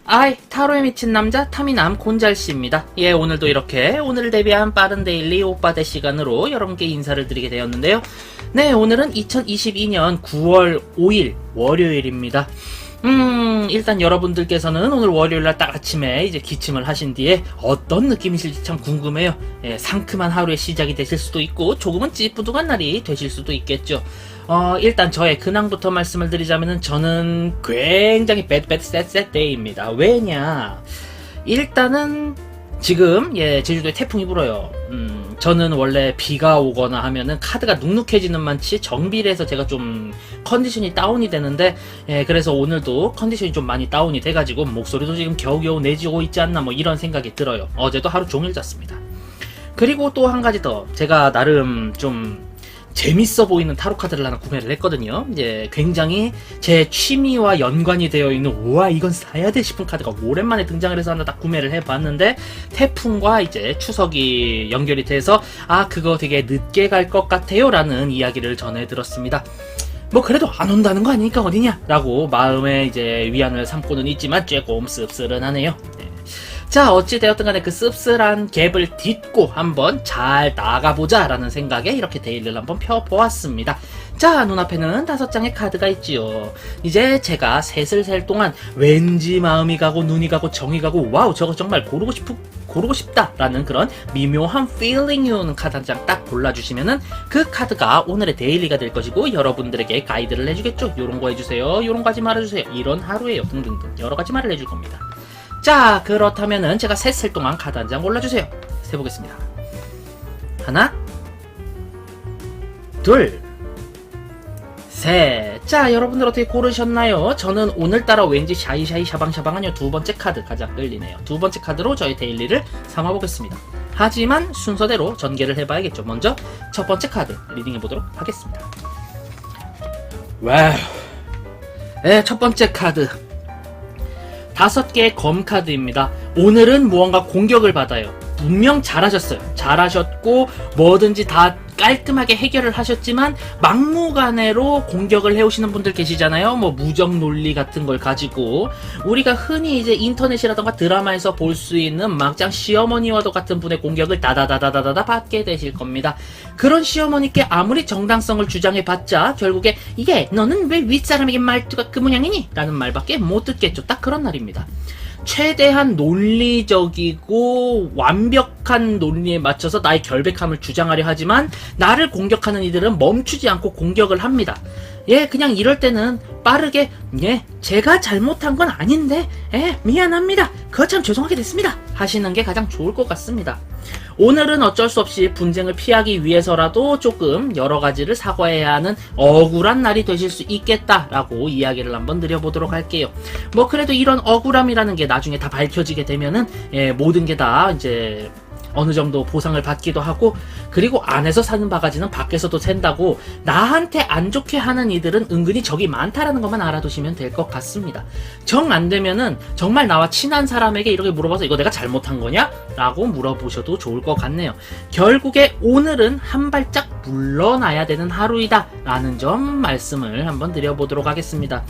아이, 타로에 미친 남자 타미남 곤잘씨입니다. 예, 오늘도 이렇게 오늘을 대비한 빠른 데일리 오빠대 시간으로 여러분께 인사를 드리게 되었는데요. 네, 오늘은 2022년 9월 5일 월요일입니다. 일단 여러분들께서는 오늘 월요일날 딱 아침에 이제 기침을 하신 뒤에 어떤 느낌이실지 참 궁금해요. 예, 상큼한 하루의 시작이 되실 수도 있고 조금은 찌뿌둥한 날이 되실 수도 있겠죠. 일단 저의 근황부터 말씀을 드리자면은 저는 굉장히 셋 데이입니다. 왜냐? 일단은 지금 제주도에 태풍이 불어요. 저는 원래 비가 오거나 하면은 카드가 눅눅해지는 만치 정비를 해서 제가 좀 컨디션이 다운이 되는데, 그래서 오늘도 컨디션이 좀 많이 다운이 돼가지고 목소리도 지금 겨우겨우 내지고 있지 않나 뭐 이런 생각이 들어요. 어제도 하루 종일 잤습니다. 그리고 또 한 가지 더, 제가 나름 좀 재밌어 보이는 타로 카드를 하나 구매를 했거든요. 이제 굉장히 제 취미와 연관이 되어 있는, 우와 이건 사야 돼 싶은 카드가 오랜만에 등장을 해서 하나 딱 구매를 해봤는데, 태풍과 이제 추석이 연결이 돼서 그거 되게 늦게 갈 것 같아요 라는 이야기를 전해 들었습니다. 뭐 그래도 안 온다는 거 아니니까 어디냐 라고 마음에 이제 위안을 삼고는 있지만 조금 씁쓸하네요. 자, 어찌되었든 간에 그 씁쓸한 갭을 딛고 한번 잘 나가보자 라는 생각에 이렇게 데일리를 한번 펴보았습니다. 자, 눈앞에는 5장의 카드가 있지요. 이제 제가 셋을 셀 동안 왠지 마음이 가고 눈이 가고 정이 가고 와우 저거 정말 고르고 싶다 라는 그런 미묘한 feeling이 오는 카드 한 장 딱 골라주시면은 그 카드가 오늘의 데일리가 될 것이고, 여러분들에게 가이드를 해주겠죠. 요런 거 해주세요, 요런 거 하지 말아주세요, 이런 하루예요 등등등 여러가지 말을 해줄 겁니다. 자, 그렇다면은 제가 셋 셀 동안 카드 한 장 골라주세요. 세보겠습니다. 하나, 둘, 셋. 자, 여러분들 어떻게 고르셨나요? 저는 오늘따라 왠지 샤이샤이 샤방샤방하니 두 번째 카드 가장 끌리네요. 두 번째 카드로 저희 데일리를 삼아보겠습니다. 하지만 순서대로 전개를 해봐야겠죠. 먼저 첫 번째 카드 리딩해보도록 하겠습니다. 와우. 네, 첫 번째 카드 5개의 검 카드입니다. 오늘은 무언가 공격을 받아요. 분명 잘하셨어요. 잘하셨고 뭐든지 다 깔끔하게 해결을 하셨지만 막무가내로 공격을 해오시는 분들 계시잖아요. 뭐 무적 논리 같은 걸 가지고 우리가 흔히 이제 인터넷이라던가 드라마에서 볼 수 있는 막장 시어머니와도 같은 분의 공격을 다다다다다다 받게 되실 겁니다. 그런 시어머니께 아무리 정당성을 주장해봤자 결국에 이게 너는 왜 윗사람에게 말투가 그 모양이니? 라는 말밖에 못 듣겠죠. 딱 그런 날입니다. 최대한 논리적이고 완벽한 논리에 맞춰서 나의 결백함을 주장하려 하지만 나를 공격하는 이들은 멈추지 않고 공격을 합니다. 그냥 이럴 때는 빠르게 제가 잘못한 건 아닌데 미안합니다. 그거 참 죄송하게 됐습니다. 하시는 게 가장 좋을 것 같습니다. 오늘은 어쩔 수 없이 분쟁을 피하기 위해서라도 조금 여러 가지를 사과해야 하는 억울한 날이 되실 수 있겠다라고 이야기를 한번 드려보도록 할게요. 뭐 그래도 이런 억울함이라는 게 나중에 다 밝혀지게 되면은 모든 게 다 이제 어느 정도 보상을 받기도 하고, 그리고 안에서 사는 바가지는 밖에서도 샌다고 나한테 안 좋게 하는 이들은 은근히 적이 많다라는 것만 알아두시면 될 것 같습니다. 정 안 되면은 정말 나와 친한 사람에게 이렇게 물어봐서 이거 내가 잘못한 거냐? 라고 물어보셔도 좋을 것 같네요. 결국에 오늘은 한 발짝 물러나야 되는 하루이다 라는 점 말씀을 한번 드려보도록 하겠습니다.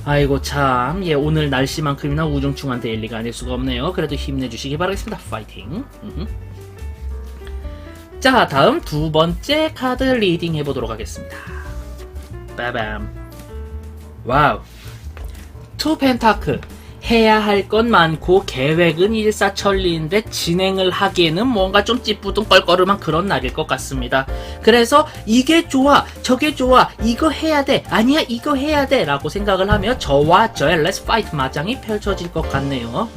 아이고 참, 오늘 날씨만큼이나 우중충한 데일리가 아닐 수가 없네요. 그래도 힘내주시기 바라겠습니다. 파이팅. 자, 다음 두 번째 카드 리딩 해보도록 하겠습니다. 빠밤. 와우. 투 펜타클. 해야 할 건 많고 계획은 일사천리인데 진행을 하기에는 뭔가 좀 찌뿌둥 껄껄음한 그런 날일 것 같습니다. 그래서 이게 좋아, 저게 좋아, 이거 해야 돼, 아니야 이거 해야 돼 라고 생각을 하며 저와 저의 Let's Fight 마장이 펼쳐질 것 같네요.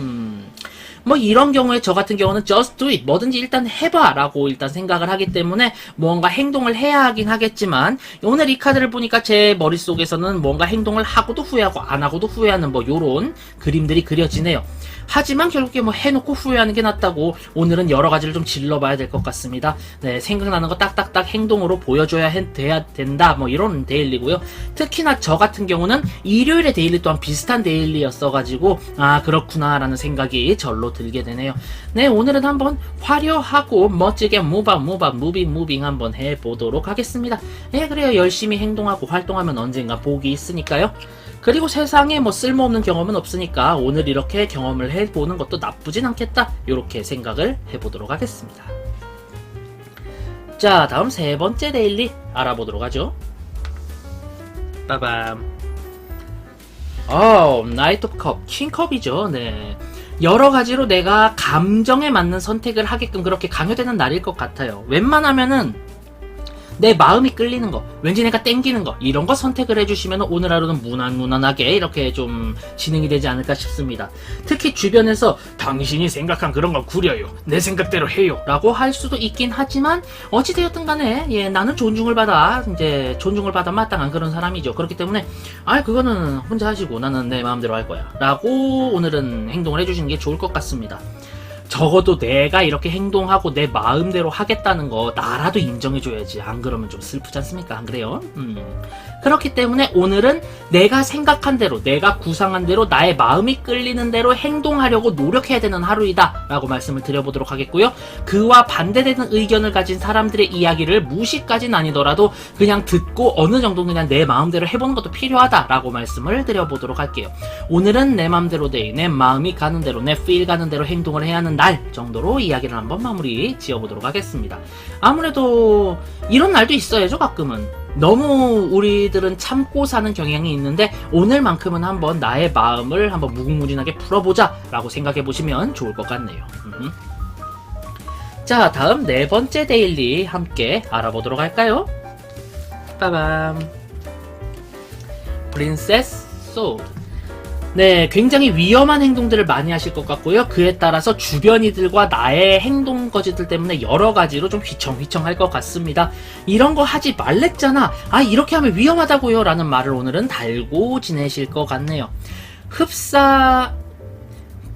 뭐 이런 경우에 저 같은 경우는 just do it, 뭐든지 일단 해봐 라고 일단 생각을 하기 때문에 뭔가 행동을 해야 하긴 하겠지만, 오늘 이 카드를 보니까 제 머릿속에서는 뭔가 행동을 하고도 후회하고 안 하고도 후회하는 뭐 요런 그림들이 그려지네요. 하지만 결국에 뭐 해놓고 후회하는 게 낫다고 오늘은 여러 가지를 좀 질러봐야 될 것 같습니다. 네, 생각나는 거 딱딱딱 행동으로 보여줘야 돼야 된다 뭐 이런 데일리고요. 특히나 저 같은 경우는 일요일의 데일리 또한 비슷한 데일리였어가지고 그렇구나 라는 생각이 절로 들게 되네요. 네, 오늘은 한번 화려하고 멋지게 무빙 한번 해보도록 하겠습니다. 네, 그래요. 열심히 행동하고 활동하면 언젠가 복이 있으니까요. 그리고 세상에 뭐 쓸모없는 경험은 없으니까 오늘 이렇게 경험을 해보는 것도 나쁘진 않겠다. 이렇게 생각을 해보도록 하겠습니다. 자, 다음 세 번째 데일리 알아보도록 하죠. 빠밤. 나이트 오브 컵, 킹컵이죠. 네. 여러 가지로 내가 감정에 맞는 선택을 하게끔 그렇게 강요되는 날일 것 같아요. 웬만하면은 내 마음이 끌리는 거, 왠지 내가 땡기는 거, 이런 거 선택을 해주시면 오늘 하루는 무난무난하게 이렇게 좀 진행이 되지 않을까 싶습니다. 특히 주변에서 당신이 생각한 그런 건 구려요, 내 생각대로 해요 라고 할 수도 있긴 하지만 어찌되었든 간에 나는 존중을 받아 마땅한 그런 사람이죠. 그렇기 때문에 그거는 혼자 하시고 나는 내 마음대로 할 거야 라고 오늘은 행동을 해주시는 게 좋을 것 같습니다. 적어도 내가 이렇게 행동하고 내 마음대로 하겠다는 거 나라도 인정해줘야지. 안 그러면 좀 슬프지 않습니까? 안 그래요? 그렇기 때문에 오늘은 내가 생각한 대로, 내가 구상한 대로, 나의 마음이 끌리는 대로 행동하려고 노력해야 되는 하루이다 라고 말씀을 드려보도록 하겠고요. 그와 반대되는 의견을 가진 사람들의 이야기를 무시까지는 아니더라도 그냥 듣고 어느 정도 그냥 내 마음대로 해보는 것도 필요하다 라고 말씀을 드려보도록 할게요. 오늘은 내 마음대로 내 마음이 가는 대로, 내 feel 가는 대로 행동을 해야 하는 날 정도로 이야기를 한번 마무리 지어보도록 하겠습니다. 아무래도 이런 날도 있어야죠. 가끔은 너무 우리들은 참고 사는 경향이 있는데 오늘만큼은 한번 나의 마음을 한번 무궁무진하게 풀어보자 라고 생각해 보시면 좋을 것 같네요. 자, 다음 네 번째 데일리 함께 알아보도록 할까요? 빠밤. 프린세스 소드. 네, 굉장히 위험한 행동들을 많이 하실 것 같고요. 그에 따라서 주변 이들과 나의 행동 거지들 때문에 여러 가지로 좀 휘청휘청할 것 같습니다. 이런 거 하지 말랬잖아. 이렇게 하면 위험하다고요 라는 말을 오늘은 달고 지내실 것 같네요. 흡사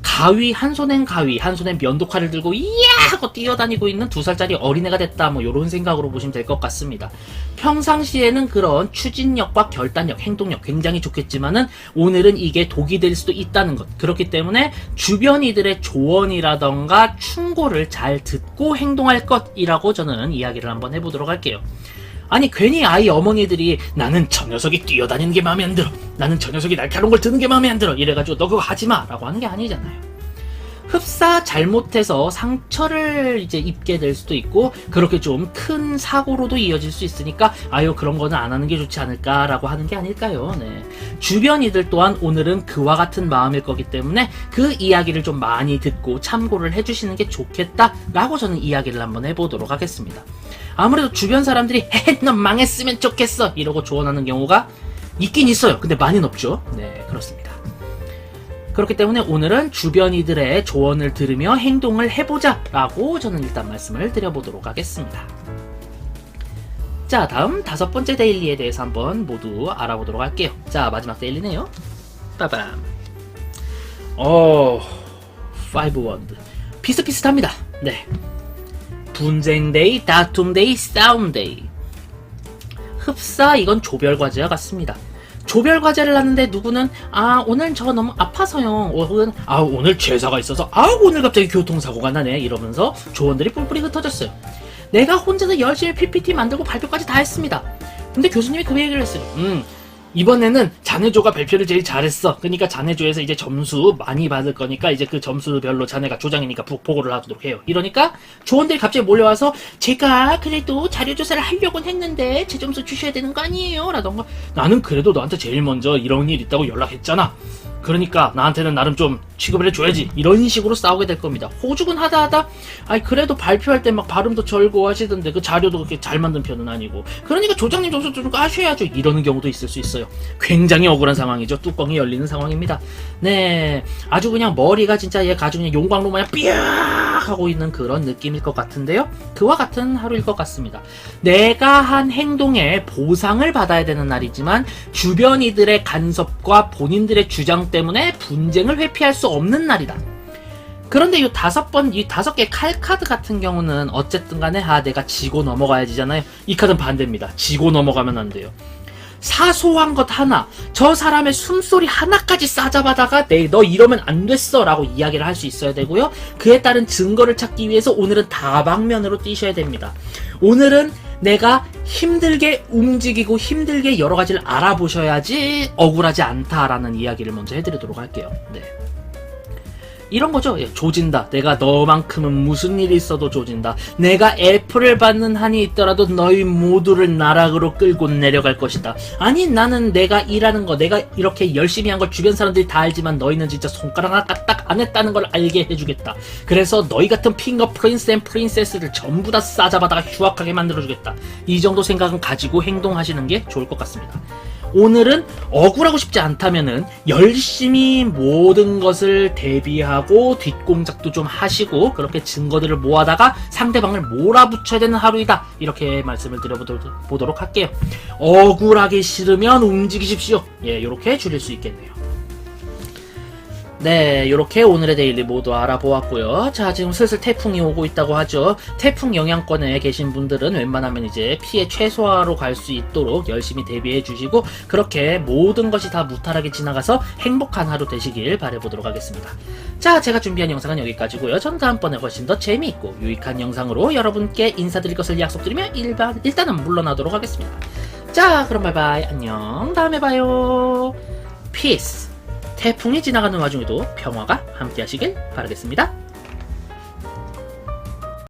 가위, 한 손엔 가위, 한 손엔 면도칼을 들고 이야 하고 뛰어다니고 있는 2살짜리 어린애가 됐다, 뭐 요런 생각으로 보시면 될 것 같습니다. 평상시에는 그런 추진력과 결단력, 행동력 굉장히 좋겠지만은 오늘은 이게 독이 될 수도 있다는 것. 그렇기 때문에 주변 이들의 조언이라던가 충고를 잘 듣고 행동할 것이라고 저는 이야기를 한번 해보도록 할게요. 아니 괜히 아이 어머니들이 나는 저 녀석이 뛰어다니는 게 마음에 안 들어, 나는 저 녀석이 날카로운 걸 드는 게 마음에 안 들어 이래가지고 너 그거 하지마 라고 하는 게 아니잖아요. 흡사 잘못해서 상처를 이제 입게 될 수도 있고 그렇게 좀 큰 사고로도 이어질 수 있으니까 그런 거는 안 하는 게 좋지 않을까 라고 하는 게 아닐까요. 네. 주변 이들 또한 오늘은 그와 같은 마음일 거기 때문에 그 이야기를 좀 많이 듣고 참고를 해주시는 게 좋겠다 라고 저는 이야기를 한번 해보도록 하겠습니다. 아무래도 주변 사람들이 넌 망했으면 좋겠어 이러고 조언하는 경우가 있긴 있어요. 근데 많이는 없죠. 네, 그렇습니다. 그렇기 때문에 오늘은 주변 이들의 조언을 들으며 행동을 해보자 라고 저는 일단 말씀을 드려보도록 하겠습니다. 자, 다음 5번째 데일리에 대해서 한번 모두 알아보도록 할게요. 자, 마지막 데일리네요. 빠밤. 파이브 원드 비슷비슷합니다. 네, 분쟁데이, 다툼데이, 싸움데이. 흡사 이건 조별과제와 같습니다. 조별과제를 하는데 누구는 오늘 저 너무 아파서요, 혹은 오늘 제사가 있어서 오늘 갑자기 교통사고가 나네 이러면서 조언들이 뿔뿔이 흩어졌어요. 내가 혼자서 열심히 PPT 만들고 발표까지 다 했습니다. 근데 교수님이 그 얘기를 했어요. 이번에는 자네조가 발표를 제일 잘했어. 그러니까 자네조에서 이제 점수 많이 받을 거니까 이제 그 점수별로 자네가 조장이니까 보고를 하도록 해요. 이러니까 조원들이 갑자기 몰려와서 제가 그래도 자료조사를 하려고는 했는데 제 점수 주셔야 되는 거 아니에요? 라던가 나는 그래도 너한테 제일 먼저 이런 일 있다고 연락했잖아. 그러니까 나한테는 나름 좀 취급을 해줘야지. 이런 식으로 싸우게 될 겁니다. 호죽은 하다 그래도 발표할 때 막 발음도 절고 하시던데 그 자료도 그렇게 잘 만든 편은 아니고 그러니까 조장님 점수 좀 까셔야죠. 이러는 경우도 있을 수 있어요. 굉장히 억울한 상황이죠. 뚜껑이 열리는 상황입니다. 네, 아주 그냥 머리가 진짜 얘가 아주 그냥 용광로 마냥 삐약 하고 있는 그런 느낌일 것 같은데요. 그와 같은 하루일 것 같습니다. 내가 한 행동에 보상을 받아야 되는 날이지만 주변 이들의 간섭과 본인들의 주장 때문에 분쟁을 회피할 수 없는 날이다. 그런데 이 5개 칼카드 같은 경우는 어쨌든 간에 내가 지고 넘어가야지잖아요. 이 카드는 반대입니다. 지고 넘어가면 안 돼요. 사소한 것 하나, 저 사람의 숨소리 하나까지 싸잡아다가 너 이러면 안 됐어 라고 이야기를 할 수 있어야 되고요. 그에 따른 증거를 찾기 위해서 오늘은 다방면으로 뛰셔야 됩니다. 오늘은 내가 힘들게 움직이고 힘들게 여러 가지를 알아보셔야지 억울하지 않다라는 이야기를 먼저 해드리도록 할게요. 네. 이런 거죠. 예, 조진다. 내가 너만큼은 무슨 일이 있어도 조진다. 내가 애플을 받는 한이 있더라도 너희 모두를 나락으로 끌고 내려갈 것이다. 아니 나는 내가 일하는 거 내가 이렇게 열심히 한 걸 주변 사람들이 다 알지만 너희는 진짜 손가락 하나 까딱 안 했다는 걸 알게 해주겠다. 그래서 너희 같은 핑거 프린스 앤 프린세스를 전부 다 싸잡아다가 휴학하게 만들어주겠다. 이 정도 생각은 가지고 행동하시는 게 좋을 것 같습니다. 오늘은 억울하고 싶지 않다면은 열심히 모든 것을 대비하고 뒷공작도 좀 하시고 그렇게 증거들을 모아다가 상대방을 몰아붙여야 되는 하루이다. 이렇게 말씀을 드려보도록 할게요. 억울하기 싫으면 움직이십시오. 예, 이렇게 줄일 수 있겠네요. 네, 요렇게 오늘의 데일리 모두 알아보았고요. 자, 지금 슬슬 태풍이 오고 있다고 하죠. 태풍 영향권에 계신 분들은 웬만하면 이제 피해 최소화로 갈 수 있도록 열심히 대비해 주시고 그렇게 모든 것이 다 무탈하게 지나가서 행복한 하루 되시길 바라보도록 하겠습니다. 자, 제가 준비한 영상은 여기까지고요. 전 다음번에 훨씬 더 재미있고 유익한 영상으로 여러분께 인사드릴 것을 약속드리며 일단은 물러나도록 하겠습니다. 자, 그럼 바이바이. 안녕. 다음에 봐요. 피스. 태풍이 지나가는 와중에도 평화가 함께 하시길 바라겠습니다.